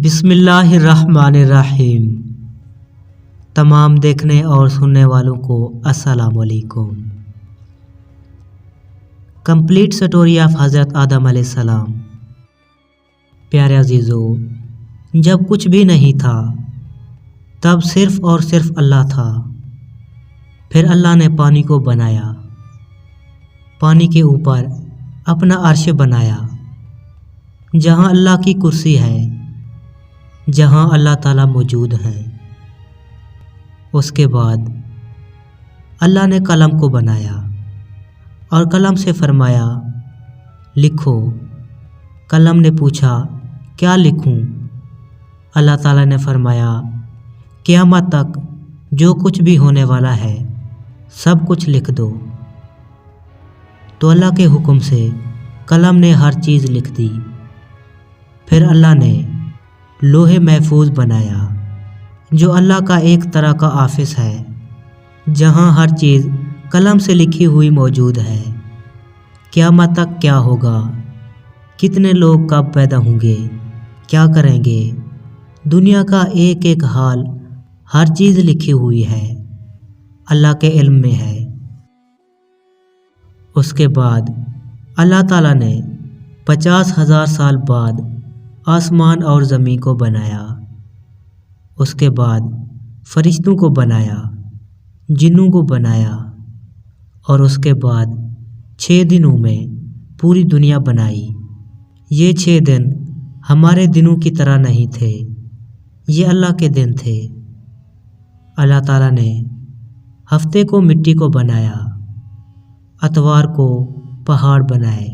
بسم اللہ الرحمن الرحیم۔ تمام دیکھنے اور سننے والوں کو السلام علیکم۔ کمپلیٹ سٹوری آف حضرت آدم علیہ السلام۔ پیارے عزیزو، جب کچھ بھی نہیں تھا تب صرف اور صرف اللہ تھا۔ پھر اللہ نے پانی کو بنایا، پانی کے اوپر اپنا عرش بنایا، جہاں اللہ کی کرسی ہے، جہاں اللہ تعالیٰ موجود ہیں۔ اس کے بعد اللہ نے قلم کو بنایا اور قلم سے فرمایا لکھو۔ قلم نے پوچھا کیا لکھوں؟ اللہ تعالیٰ نے فرمایا قیامت تک جو کچھ بھی ہونے والا ہے سب کچھ لکھ دو۔ تو اللہ کے حکم سے قلم نے ہر چیز لکھ دی۔ پھر اللہ نے لوح محفوظ بنایا، جو اللہ کا ایک طرح کا آفس ہے، جہاں ہر چیز قلم سے لکھی ہوئی موجود ہے۔ قیامت تک کیا ہوگا، کتنے لوگ کب پیدا ہوں گے، کیا کریں گے، دنیا کا ایک ایک حال، ہر چیز لکھی ہوئی ہے، اللہ کے علم میں ہے۔ اس کے بعد اللہ تعالیٰ نے 50,000 سال بعد آسمان اور زمین کو بنایا۔ اس کے بعد فرشتوں کو بنایا، جنوں کو بنایا، اور اس کے بعد 6 دنوں میں پوری دنیا بنائی۔ یہ 6 دن ہمارے دنوں کی طرح نہیں تھے، یہ اللہ کے دن تھے۔ اللہ تعالیٰ نے ہفتے کو مٹی کو بنایا، اتوار کو پہاڑ بنائے،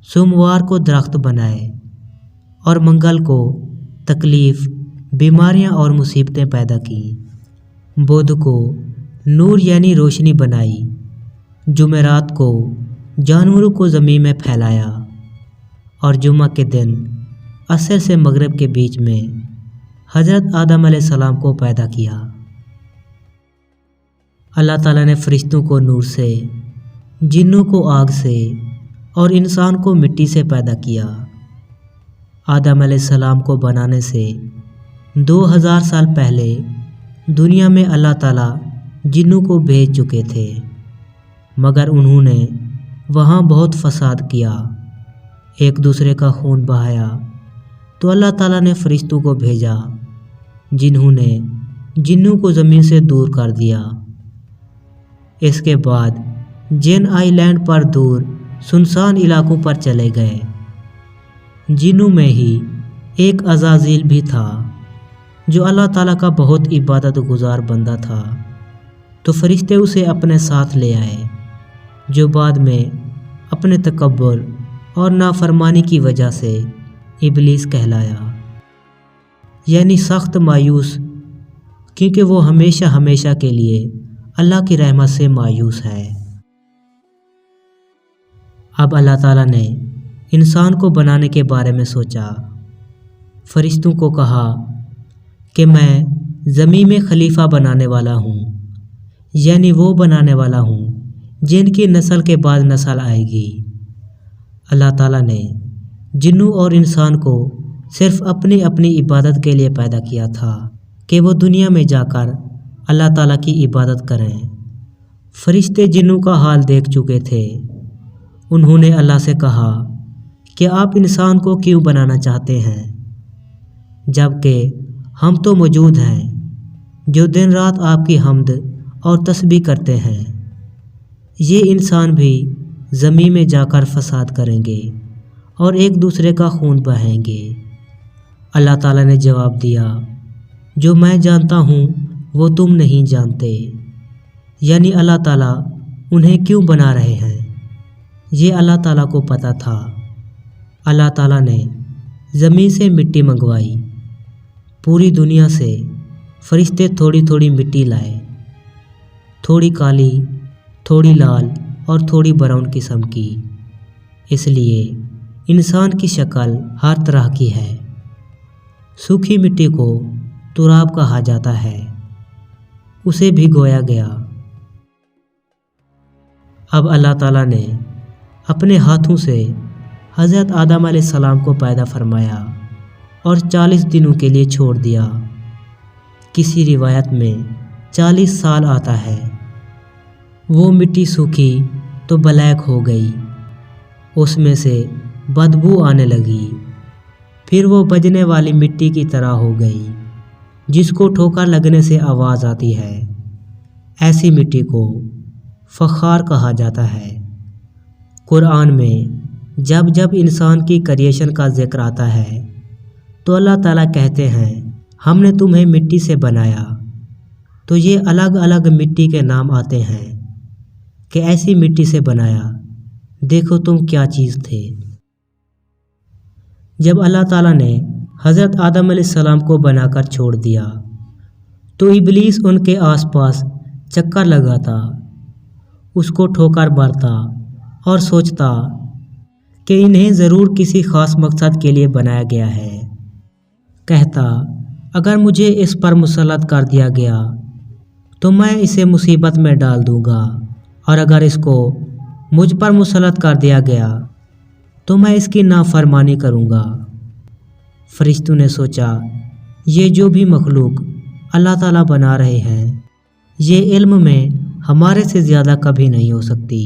سوموار کو درخت بنائے، اور منگل کو تکلیف، بیماریاں اور مصیبتیں پیدا کی۔ بدھ کو نور یعنی روشنی بنائی، جمعرات کو جانوروں کو زمین میں پھیلایا، اور جمعہ کے دن عصر سے مغرب کے بیچ میں حضرت آدم علیہ السلام کو پیدا کیا۔ اللہ تعالیٰ نے فرشتوں کو نور سے، جنوں کو آگ سے، اور انسان کو مٹی سے پیدا کیا۔ آدم علیہ السلام کو بنانے سے 2000 سال پہلے دنیا میں اللہ تعالیٰ جنوں کو بھیج چکے تھے، مگر انہوں نے وہاں بہت فساد کیا، ایک دوسرے کا خون بہایا۔ تو اللہ تعالیٰ نے فرشتوں کو بھیجا، جنہوں نے جنوں کو زمین سے دور کر دیا۔ اس کے بعد جن آئی لینڈ پر دور سنسان علاقوں پر چلے گئے۔ جنوں میں ہی ایک عزازیل بھی تھا، جو اللہ تعالیٰ کا بہت عبادت گزار بندہ تھا۔ تو فرشتے اسے اپنے ساتھ لے آئے، جو بعد میں اپنے تکبر اور نافرمانی کی وجہ سے ابلیس کہلایا، یعنی سخت مایوس، کیونکہ وہ ہمیشہ ہمیشہ کے لیے اللہ کی رحمت سے مایوس ہے۔ اب اللہ تعالیٰ نے انسان کو بنانے کے بارے میں سوچا۔ فرشتوں کو کہا کہ میں زمین میں خلیفہ بنانے والا ہوں، یعنی وہ بنانے والا ہوں جن کی نسل کے بعد نسل آئے گی۔ اللہ تعالیٰ نے جنوں اور انسان کو صرف اپنی اپنی عبادت کے لیے پیدا کیا تھا، کہ وہ دنیا میں جا کر اللہ تعالیٰ کی عبادت کریں۔ فرشتے جنوں کا حال دیکھ چکے تھے۔ انہوں نے اللہ سے کہا کہ آپ انسان کو کیوں بنانا چاہتے ہیں، جبکہ ہم تو موجود ہیں جو دن رات آپ کی حمد اور تسبیح کرتے ہیں۔ یہ انسان بھی زمین میں جا کر فساد کریں گے اور ایک دوسرے کا خون بہائیں گے۔ اللہ تعالیٰ نے جواب دیا، جو میں جانتا ہوں وہ تم نہیں جانتے، یعنی اللہ تعالیٰ انہیں کیوں بنا رہے ہیں، یہ اللہ تعالیٰ کو پتہ تھا۔ اللہ تعالیٰ نے زمین سے مٹی منگوائی، پوری دنیا سے فرشتے تھوڑی تھوڑی مٹی لائے، تھوڑی کالی، تھوڑی لال اور تھوڑی براؤن قسم کی۔ اس لیے انسان کی شکل ہر طرح کی ہے۔ سوکھی مٹی کو تراب کہا جاتا ہے، اسے بھگویا گیا۔ اب اللہ تعالیٰ نے اپنے ہاتھوں سے حضرت آدم علیہ السلام کو پیدا فرمایا اور 40 دنوں کے لیے چھوڑ دیا۔ کسی روایت میں 40 سال آتا ہے۔ وہ مٹی سوکھی تو بلیک ہو گئی، اس میں سے بدبو آنے لگی، پھر وہ بجنے والی مٹی کی طرح ہو گئی جس کو ٹھوکر لگنے سے آواز آتی ہے۔ ایسی مٹی کو فخار کہا جاتا ہے۔ قرآن میں جب جب انسان کی کریشن کا ذکر آتا ہے تو اللہ تعالیٰ کہتے ہیں ہم نے تمہیں مٹی سے بنایا، تو یہ الگ الگ مٹی کے نام آتے ہیں کہ ایسی مٹی سے بنایا، دیکھو تم کیا چیز تھے۔ جب اللہ تعالیٰ نے حضرت آدم علیہ السلام کو بنا کر چھوڑ دیا تو ابلیس ان کے آس پاس چکر لگاتا، اس کو ٹھوکر مارتا اور سوچتا کہ انہیں ضرور کسی خاص مقصد کے لیے بنایا گیا ہے۔ کہتا اگر مجھے اس پر مسلط کر دیا گیا تو میں اسے مصیبت میں ڈال دوں گا، اور اگر اس کو مجھ پر مسلط کر دیا گیا تو میں اس کی نافرمانی کروں گا۔ فرشتوں نے سوچا یہ جو بھی مخلوق اللہ تعالیٰ بنا رہے ہیں یہ علم میں ہمارے سے زیادہ کبھی نہیں ہو سکتی،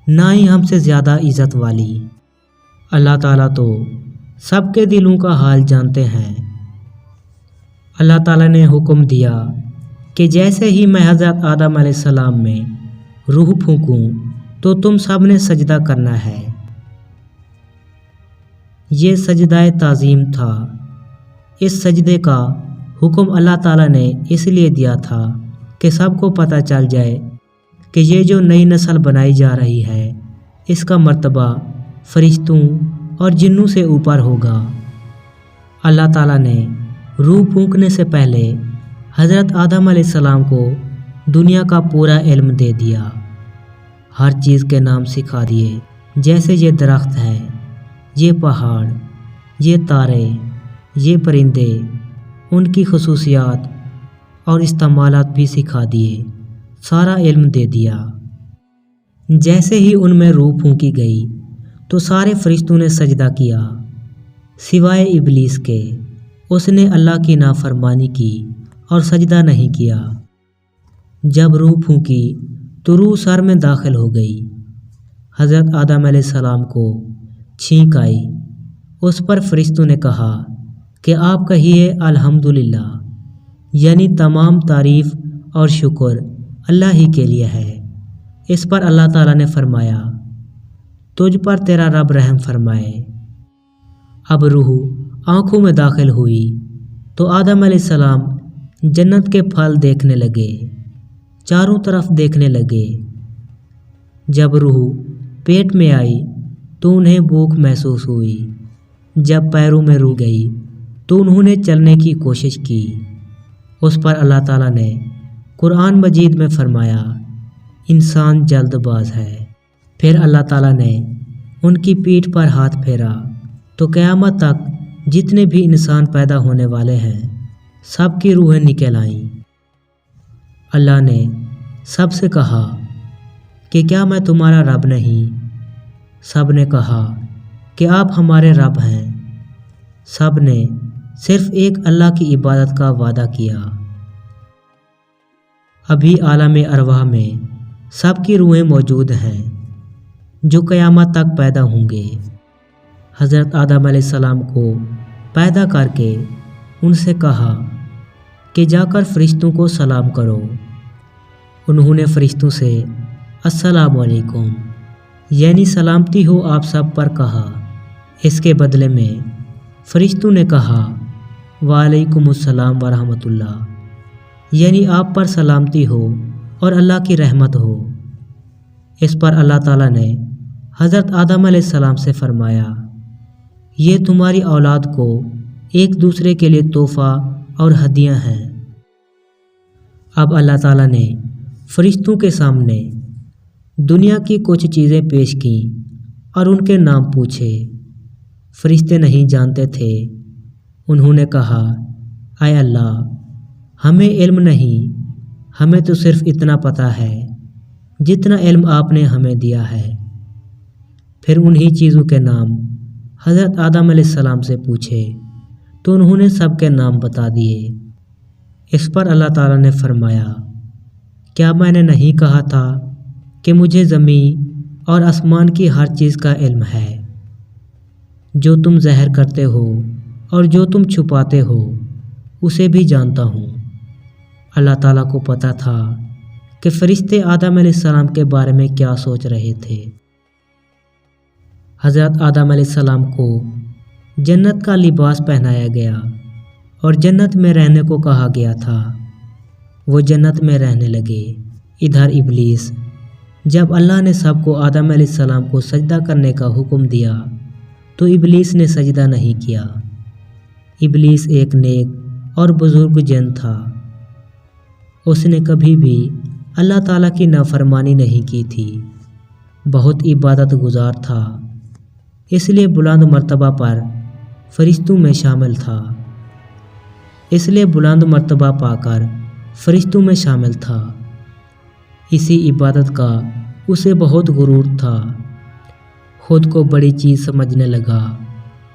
نہ ہی ہم سے زیادہ عزت والی۔ اللہ تعالیٰ تو سب کے دلوں کا حال جانتے ہیں۔ اللہ تعالیٰ نے حکم دیا کہ جیسے ہی میں حضرت آدم علیہ السلام میں روح پھونکوں تو تم سب نے سجدہ کرنا ہے۔ یہ سجدہ تعظیم تھا۔ اس سجدے کا حکم اللہ تعالیٰ نے اس لیے دیا تھا کہ سب کو پتہ چل جائے کہ یہ جو نئی نسل بنائی جا رہی ہے اس کا مرتبہ فرشتوں اور جنوں سے اوپر ہوگا۔ اللہ تعالیٰ نے روح پھونکنے سے پہلے حضرت آدم علیہ السلام کو دنیا کا پورا علم دے دیا، ہر چیز کے نام سکھا دیے، جیسے یہ درخت ہے، یہ پہاڑ، یہ تارے، یہ پرندے، ان کی خصوصیات اور استعمالات بھی سکھا دیے، سارا علم دے دیا۔ جیسے ہی ان میں روح پھونکی گئی تو سارے فرشتوں نے سجدہ کیا سوائے ابلیس کے، اس نے اللہ کی نافرمانی کی اور سجدہ نہیں کیا۔ جب روح پھونکی تو روح سر میں داخل ہو گئی۔ حضرت آدم علیہ السلام کو چھینک آئی، اس پر فرشتوں نے کہا کہ آپ کہیے الحمدللہ، یعنی تمام تعریف اور شکر اللہ ہی کے لیے ہے۔ اس پر اللہ تعالیٰ نے فرمایا تجھ پر تیرا رب رحم فرمائے۔ اب روح آنکھوں میں داخل ہوئی تو آدم علیہ السلام جنت کے پھل دیکھنے لگے، چاروں طرف دیکھنے لگے۔ جب روح پیٹ میں آئی تو انہیں بھوک محسوس ہوئی۔ جب پیروں میں روح گئی تو انہوں نے چلنے کی کوشش کی۔ اس پر اللہ تعالیٰ نے قرآن مجید میں فرمایا انسان جلد باز ہے۔ پھر اللہ تعالیٰ نے ان کی پیٹھ پر ہاتھ پھیرا تو قیامت تک جتنے بھی انسان پیدا ہونے والے ہیں سب کی روحیں نکل آئیں۔ اللہ نے سب سے کہا کہ کیا میں تمہارا رب نہیں؟ سب نے کہا کہ آپ ہمارے رب ہیں۔ سب نے صرف ایک اللہ کی عبادت کا وعدہ کیا۔ ابھی عالم ارواح میں سب کی روحیں موجود ہیں جو قیامت تک پیدا ہوں گے۔ حضرت آدم علیہ السلام کو پیدا کر کے ان سے کہا کہ جا کر فرشتوں کو سلام کرو۔ انہوں نے فرشتوں سے السلام علیکم یعنی سلامتی ہو آپ سب پر کہا۔ اس کے بدلے میں فرشتوں نے کہا وعلیکم السلام ورحمۃ اللہ یعنی آپ پر سلامتی ہو اور اللہ کی رحمت ہو۔ اس پر اللہ تعالیٰ نے حضرت آدم علیہ السلام سے فرمایا یہ تمہاری اولاد کو ایک دوسرے کے لیے تحفہ اور ہدیہ ہیں۔ اب اللہ تعالیٰ نے فرشتوں کے سامنے دنیا کی کچھ چیزیں پیش کیں اور ان کے نام پوچھے۔ فرشتے نہیں جانتے تھے۔ انہوں نے کہا اے اللہ ہمیں علم نہیں، ہمیں تو صرف اتنا پتہ ہے جتنا علم آپ نے ہمیں دیا ہے۔ پھر انہی چیزوں کے نام حضرت آدم علیہ السلام سے پوچھے تو انہوں نے سب کے نام بتا دیے۔ اس پر اللہ تعالیٰ نے فرمایا، کیا میں نے نہیں کہا تھا کہ مجھے زمین اور آسمان کی ہر چیز کا علم ہے؟ جو تم ظاہر کرتے ہو اور جو تم چھپاتے ہو اسے بھی جانتا ہوں۔ اللہ تعالیٰ کو پتہ تھا کہ فرشتے آدم علیہ السلام کے بارے میں کیا سوچ رہے تھے۔ حضرت آدم علیہ السلام کو جنت کا لباس پہنایا گیا اور جنت میں رہنے کو کہا گیا تھا۔ وہ جنت میں رہنے لگے۔ ادھر ابلیس، جب اللہ نے سب کو آدم علیہ السلام کو سجدہ کرنے کا حکم دیا تو ابلیس نے سجدہ نہیں کیا۔ ابلیس ایک نیک اور بزرگ جن تھا۔ اس نے کبھی بھی اللہ تعالیٰ کی نافرمانی نہیں کی تھی۔ بہت عبادت گزار تھا، اس لیے بلند مرتبہ پر فرشتوں میں شامل تھا۔ اسی عبادت کا اسے بہت غرور تھا۔ خود کو بڑی چیز سمجھنے لگا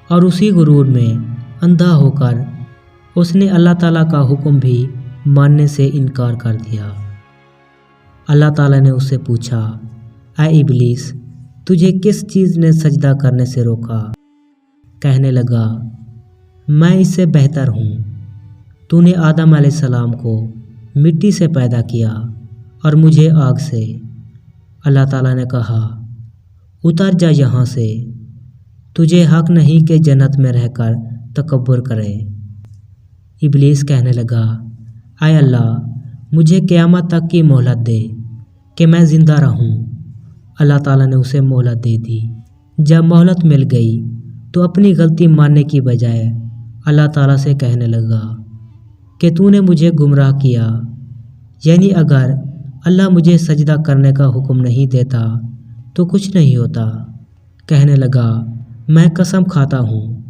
اور اسی غرور میں اندھا ہو کر اس نے اللہ تعالیٰ کا حکم بھی ماننے سے انکار کر دیا۔ اللہ تعالیٰ نے اس سے پوچھا، اے ابلیس، تجھے کس چیز نے سجدہ کرنے سے روکا؟ کہنے لگا، میں اس سے بہتر ہوں۔ تو نے آدم علیہ السلام کو مٹی سے پیدا کیا اور مجھے آگ سے۔ اللہ تعالیٰ نے کہا، اتر جا یہاں سے، تجھے حق نہیں کہ جنت میں رہ کر تکبر کرے۔ ابلیس کہنے لگا، اے اللہ، مجھے قیامت تک کی مہلت دے کہ میں زندہ رہوں۔ اللہ تعالیٰ نے اسے مہلت دے دی۔ جب مہلت مل گئی تو اپنی غلطی ماننے کی بجائے اللہ تعالیٰ سے کہنے لگا کہ تو نے مجھے گمراہ کیا، یعنی اگر اللہ مجھے سجدہ کرنے کا حکم نہیں دیتا تو کچھ نہیں ہوتا۔ کہنے لگا، میں قسم کھاتا ہوں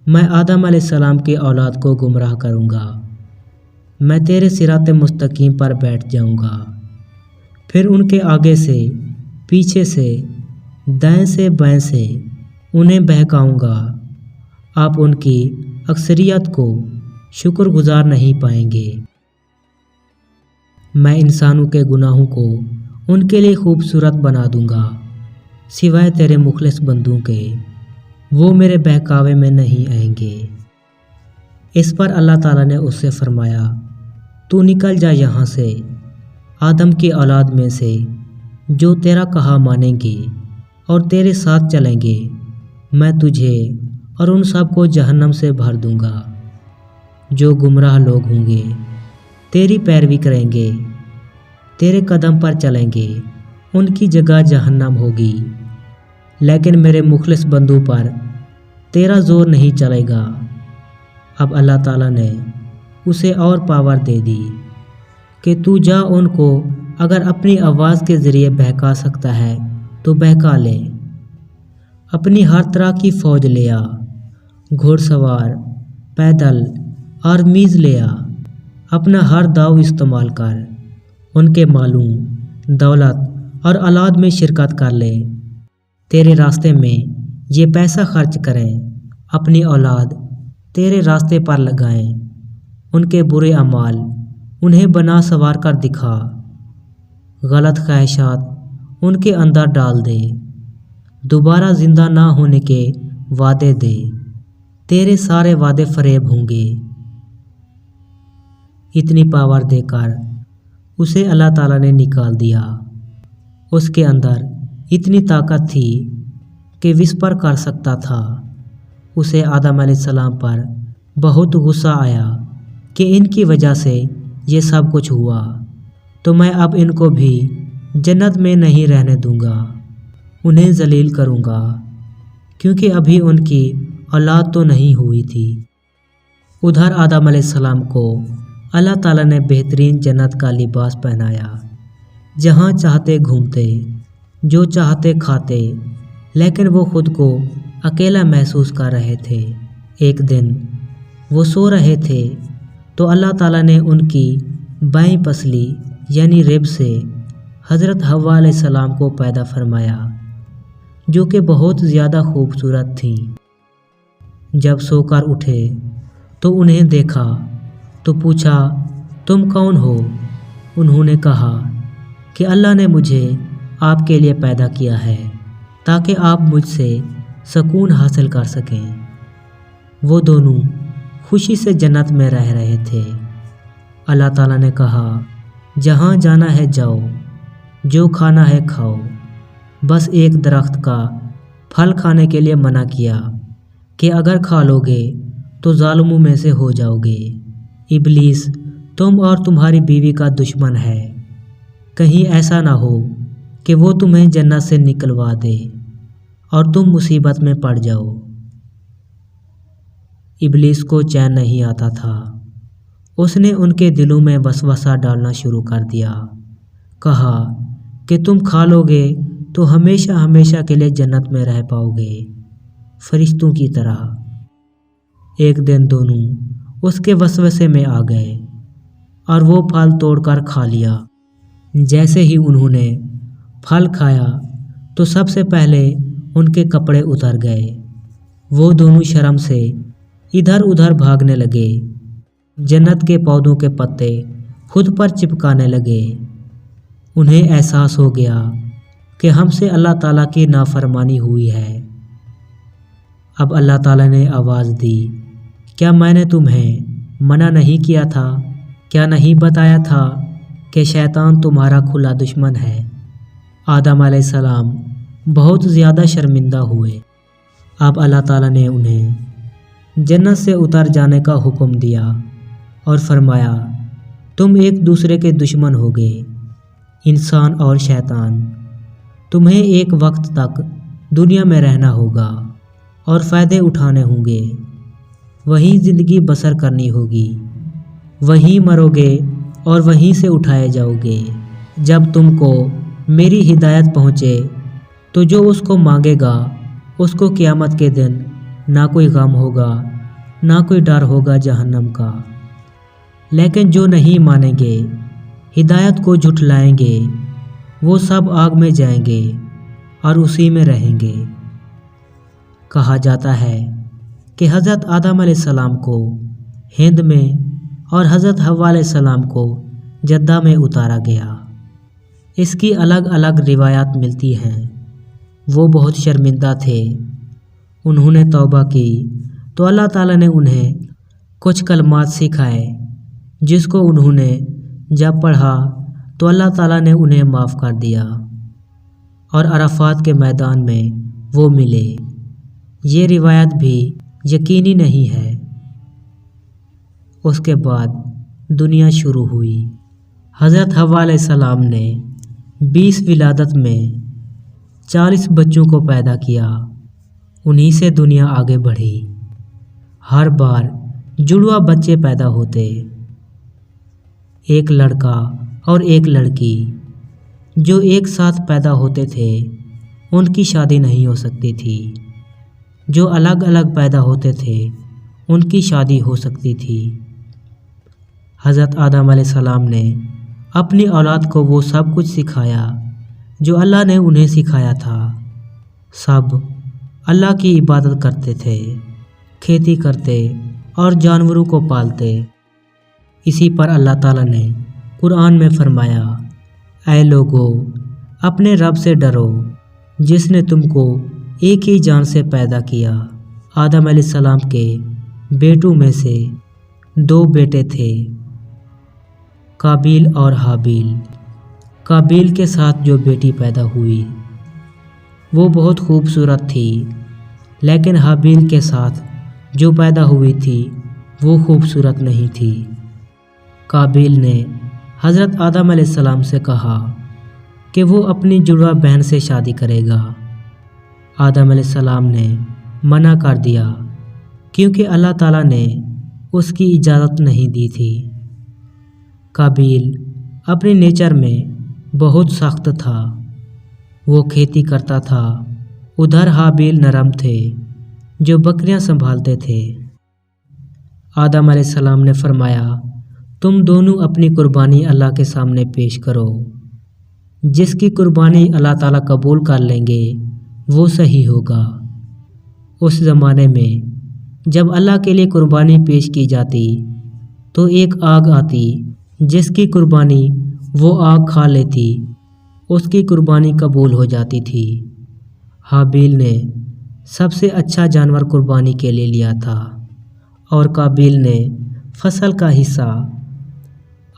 میں آدم علیہ السلام کی اولاد کو گمراہ کروں گا۔ میں تیرے صراط مستقیم پر بیٹھ جاؤں گا، پھر ان کے آگے سے، پیچھے سے، دائیں سے، بائیں سے انہیں بہکاؤں گا۔ آپ ان کی اکثریت کو شکر گزار نہیں پائیں گے۔ میں انسانوں کے گناہوں کو ان کے لیے خوبصورت بنا دوں گا، سوائے تیرے مخلص بندوں کے، وہ میرے بہکاوے میں نہیں آئیں گے۔ اس پر اللہ تعالیٰ نے اس سے فرمایا، تو نکل جا یہاں سے، آدم کی اولاد میں سے جو تیرا کہا مانیں گے اور تیرے ساتھ چلیں گے، میں تجھے اور ان سب کو جہنم سے بھر دوں گا۔ جو گمراہ لوگ ہوں گے تیری پیروی کریں گے، تیرے قدم پر چلیں گے، ان کی جگہ جہنم ہوگی، لیکن میرے مخلص بندوں پر تیرا زور نہیں چلے گا۔ اب اللہ تعالیٰ نے اسے اور پاور دے دی کہ تو جا، ان کو اگر اپنی آواز کے ذریعے بہکا سکتا ہے تو بہکا لے۔ اپنی ہر طرح کی فوج لے آ، گھوڑ سوار، پیدل اور میز لے آ، اپنا ہر داؤ استعمال کر، ان کے مالوں، دولت اور اولاد میں شرکت کر لے۔ تیرے راستے میں یہ پیسہ خرچ کریں، اپنی اولاد تیرے راستے پر لگائیں، ان کے برے اعمال انہیں بنا سنوار کر دکھا، غلط خواہشات ان کے اندر ڈال دے، دوبارہ زندہ نہ ہونے کے وعدے دے، تیرے سارے وعدے فریب ہوں گے۔ اتنی پاور دے کر اسے اللہ تعالیٰ نے نکال دیا۔ اس کے اندر اتنی طاقت تھی کہ وسپر کر سکتا تھا۔ اسے آدم علیہ السلام پر بہت غصہ آیا کہ ان کی وجہ سے یہ سب کچھ ہوا، تو میں اب ان کو بھی جنت میں نہیں رہنے دوں گا، انہیں ذلیل کروں گا، کیونکہ ابھی ان کی اولاد تو نہیں ہوئی تھی۔ ادھر آدم علیہ السلام کو اللہ تعالیٰ نے بہترین جنت کا لباس پہنایا، جہاں چاہتے گھومتے، جو چاہتے کھاتے، لیکن وہ خود کو اکیلا محسوس کر رہے تھے۔ ایک دن وہ سو رہے تھے تو اللہ تعالیٰ نے ان کی بائیں پسلی یعنی رب سے حضرت حوا علیہ السلام کو پیدا فرمایا، جو کہ بہت زیادہ خوبصورت تھیں۔ جب سو کر اٹھے تو انہیں دیکھا تو پوچھا تم کون ہو؟ انہوں نے کہا کہ اللہ نے مجھے آپ کے لیے پیدا کیا ہے تاکہ آپ مجھ سے سکون حاصل کر سکیں۔ وہ دونوں خوشی سے جنت میں رہ رہے تھے۔ اللہ تعالیٰ نے کہا جہاں جانا ہے جاؤ، جو کھانا ہے کھاؤ، بس ایک درخت کا پھل کھانے کے لیے منع کیا کہ اگر کھا لو گے تو ظالموں میں سے ہو جاؤ گے۔ ابلیس تم اور تمہاری بیوی کا دشمن ہے، کہیں ایسا نہ ہو کہ وہ تمہیں جنت سے نکلوا دے اور تم مصیبت میں پڑ جاؤ۔ ابلیس کو چین نہیں آتا تھا۔ اس نے ان کے دلوں میں وسوسہ ڈالنا شروع کر دیا۔ کہا کہ تم کھا لو گے تو ہمیشہ ہمیشہ کے لیے جنت میں رہ پاؤ گے، فرشتوں کی طرح۔ ایک دن دونوں اس کے وسوسے میں آ گئے اور وہ پھل توڑ کر کھا لیا۔ جیسے ہی انہوں نے پھل کھایا تو سب سے پہلے ان کے کپڑے اتر گئے۔ وہ دونوں شرم سے ادھر ادھر بھاگنے لگے، جنت کے پودوں کے پتے خود پر چپکانے لگے۔ انہیں احساس ہو گیا کہ ہم سے اللہ تعالیٰ کی نافرمانی ہوئی ہے۔ اب اللہ تعالیٰ نے آواز دی، کیا میں نے تمہیں منع نہیں کیا تھا؟ کیا نہیں بتایا تھا کہ شیطان تمہارا کھلا دشمن ہے؟ آدم علیہ السلام بہت زیادہ شرمندہ ہوئے۔ اب اللہ تعالیٰ نے انہیں جنت سے اتر جانے کا حکم دیا اور فرمایا تم ایک دوسرے کے دشمن ہوگے، انسان اور شیطان۔ تمہیں ایک وقت تک دنیا میں رہنا ہوگا اور فائدے اٹھانے ہوں گے، وہیں زندگی بسر کرنی ہوگی، وہیں مرو گے اور وہیں سے اٹھائے جاؤ گے۔ جب تم کو میری ہدایت پہنچے تو جو اس کو مانگے گا اس کو قیامت کے دن نہ کوئی غم ہوگا، نہ کوئی ڈر ہوگا جہنم کا۔ لیکن جو نہیں مانیں گے، ہدایت کو جھٹلائیں گے، وہ سب آگ میں جائیں گے اور اسی میں رہیں گے۔ کہا جاتا ہے کہ حضرت آدم علیہ السلام کو ہند میں اور حضرت حوا علیہ السلام کو جدہ میں اتارا گیا۔ اس کی الگ الگ روایات ملتی ہیں۔ وہ بہت شرمندہ تھے۔ انہوں نے توبہ کی تو اللہ تعالیٰ نے انہیں کچھ کلمات سکھائے، جس کو انہوں نے جب پڑھا تو اللہ تعالیٰ نے انہیں معاف کر دیا اور عرفات کے میدان میں وہ ملے۔ یہ روایت بھی یقینی نہیں ہے۔ اس کے بعد دنیا شروع ہوئی۔ حضرت حوا علیہ السلام نے 20 ولادت میں 40 بچوں کو پیدا کیا۔ انہی سے دنیا آگے بڑھی۔ ہر بار جڑواں بچے پیدا ہوتے، ایک لڑکا اور ایک لڑکی۔ جو ایک ساتھ پیدا ہوتے تھے ان کی شادی نہیں ہو سکتی تھی، جو الگ الگ پیدا ہوتے تھے ان کی شادی ہو سکتی تھی۔ حضرت آدم علیہ السلام نے اپنی اولاد کو وہ سب کچھ سکھایا جو اللہ نے انہیں سکھایا تھا۔ سب اللہ کی عبادت کرتے تھے، کھیتی کرتے اور جانوروں کو پالتے۔ اسی پر اللہ تعالیٰ نے قرآن میں فرمایا، اے لوگو اپنے رب سے ڈرو جس نے تم کو ایک ہی جان سے پیدا کیا۔ آدم علیہ السلام کے بیٹوں میں سے 2 بیٹے تھے، قابیل اور حابیل۔ قابیل کے ساتھ جو بیٹی پیدا ہوئی وہ بہت خوبصورت تھی، لیکن حابیل کے ساتھ جو پیدا ہوئی تھی وہ خوبصورت نہیں تھی۔ قابیل نے حضرت آدم علیہ السلام سے کہا کہ وہ اپنی جڑواں بہن سے شادی کرے گا۔ آدم علیہ السلام نے منع کر دیا کیونکہ اللہ تعالیٰ نے اس کی اجازت نہیں دی تھی۔ قابیل اپنے نیچر میں بہت سخت تھا، وہ کھیتی کرتا تھا۔ ادھر حابیل نرم تھے جو بکریاں سنبھالتے تھے۔ آدم علیہ السلام نے فرمایا، تم دونوں اپنی قربانی اللہ کے سامنے پیش کرو، جس کی قربانی اللہ تعالیٰ قبول کر لیں گے وہ صحیح ہوگا۔ اس زمانے میں جب اللہ کے لیے قربانی پیش کی جاتی تو ایک آگ آتی جس کی قربانی وہ آگ کھا لیتی، اس کی قربانی قبول ہو جاتی تھی۔ حابیل نے سب سے اچھا جانور قربانی کے لیے لیا تھا اور قابیل نے فصل کا حصہ۔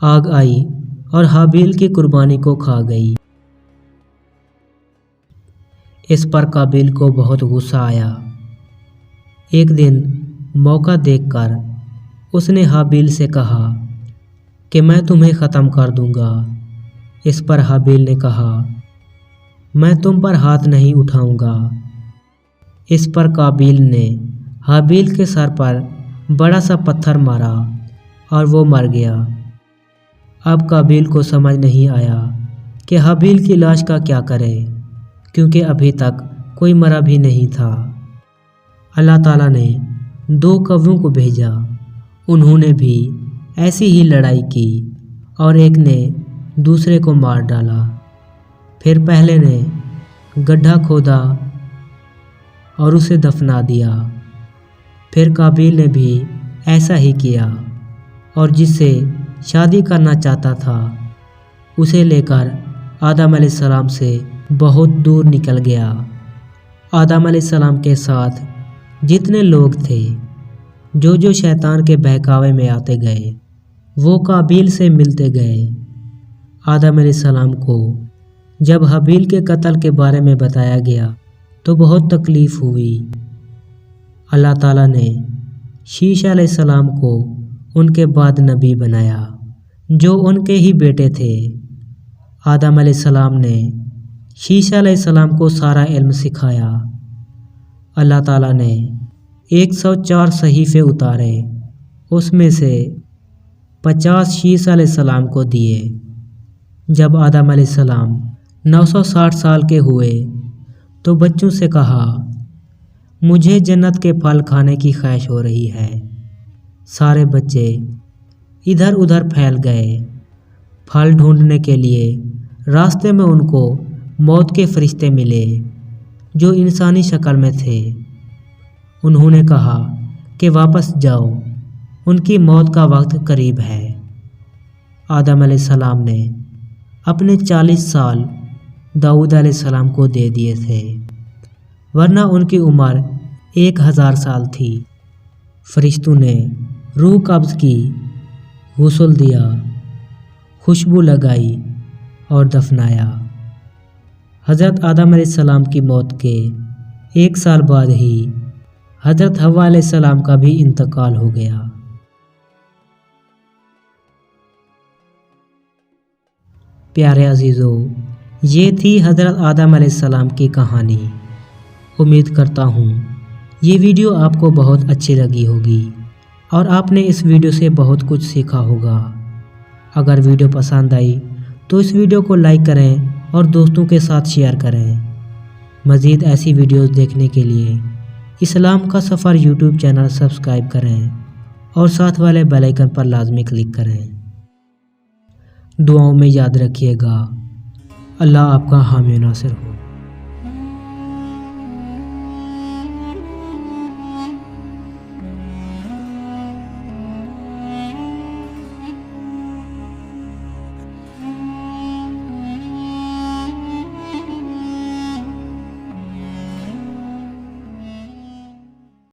آگ آئی اور حابیل کی قربانی کو کھا گئی۔ اس پر قابیل کو بہت غصہ آیا۔ ایک دن موقع دیکھ کر اس نے حابیل سے کہا کہ میں تمہیں ختم کر دوں گا۔ اس پر حابیل نے کہا میں تم پر ہاتھ نہیں اٹھاؤں گا۔ اس پر قابیل نے حابیل کے سر پر بڑا سا پتھر مارا اور وہ مر گیا۔ اب قابیل کو سمجھ نہیں آیا کہ حابیل کی لاش کا کیا کرے، کیونکہ ابھی تک کوئی مرا بھی نہیں تھا۔ اللہ تعالیٰ نے 2 کووں کو بھیجا، انہوں نے بھی ایسی ہی لڑائی کی اور ایک نے دوسرے کو مار ڈالا۔ پھر پہلے نے گڈھا کھودا اور اسے دفنا دیا۔ پھر قابیل نے بھی ایسا ہی کیا اور جس سے شادی کرنا چاہتا تھا اسے لے کر آدم علیہ السلام سے بہت دور نکل گیا۔ آدم علیہ السلام کے ساتھ جتنے لوگ تھے جو شیطان کے بہکاوے میں آتے گئے وہ قابیل سے ملتے گئے۔ آدم علیہ السلام کو جب حابیل کے قتل کے بارے میں بتایا گیا تو بہت تکلیف ہوئی۔ اللہ تعالیٰ نے شیش علیہ السلام کو ان کے بعد نبی بنایا جو ان کے ہی بیٹے تھے۔ آدم علیہ السلام نے شیش علیہ السلام کو سارا علم سکھایا۔ اللہ تعالیٰ نے 104 صحیفے اتارے، اس میں سے 50 شیش علیہ السلام کو دیے۔ جب آدم علیہ السلام 960 سال کے ہوئے تو بچوں سے کہا مجھے جنت کے پھل کھانے کی خواہش ہو رہی ہے۔ سارے بچے ادھر ادھر پھیل گئے پھل ڈھونڈنے کے لیے۔ راستے میں ان کو موت کے فرشتے ملے جو انسانی شکل میں تھے۔ انہوں نے کہا کہ واپس جاؤ، ان کی موت کا وقت قریب ہے۔ آدم علیہ السلام نے اپنے 40 سال داؤد علیہ السلام کو دے دیے تھے، ورنہ ان کی عمر 1000 سال تھی۔ فرشتوں نے روح قبض کی، غسل دیا، خوشبو لگائی اور دفنایا۔ حضرت آدم علیہ السلام کی موت کے 1 سال بعد ہی حضرت حوا علیہ السلام کا بھی انتقال ہو گیا۔ پیارے عزیزو، یہ تھی حضرت آدم علیہ السلام کی کہانی۔ امید کرتا ہوں یہ ویڈیو آپ کو بہت اچھی لگی ہوگی اور آپ نے اس ویڈیو سے بہت کچھ سیکھا ہوگا۔ اگر ویڈیو پسند آئی تو اس ویڈیو کو لائک کریں اور دوستوں کے ساتھ شیئر کریں۔ مزید ایسی ویڈیوز دیکھنے کے لیے اسلام کا سفر یوٹیوب چینل سبسکرائب کریں اور ساتھ والے بیل آئیکن پر لازمی کلک کریں۔ دعاؤں میں یاد رکھیے گا۔ اللہ آپ کا حامی و ناصر ہو۔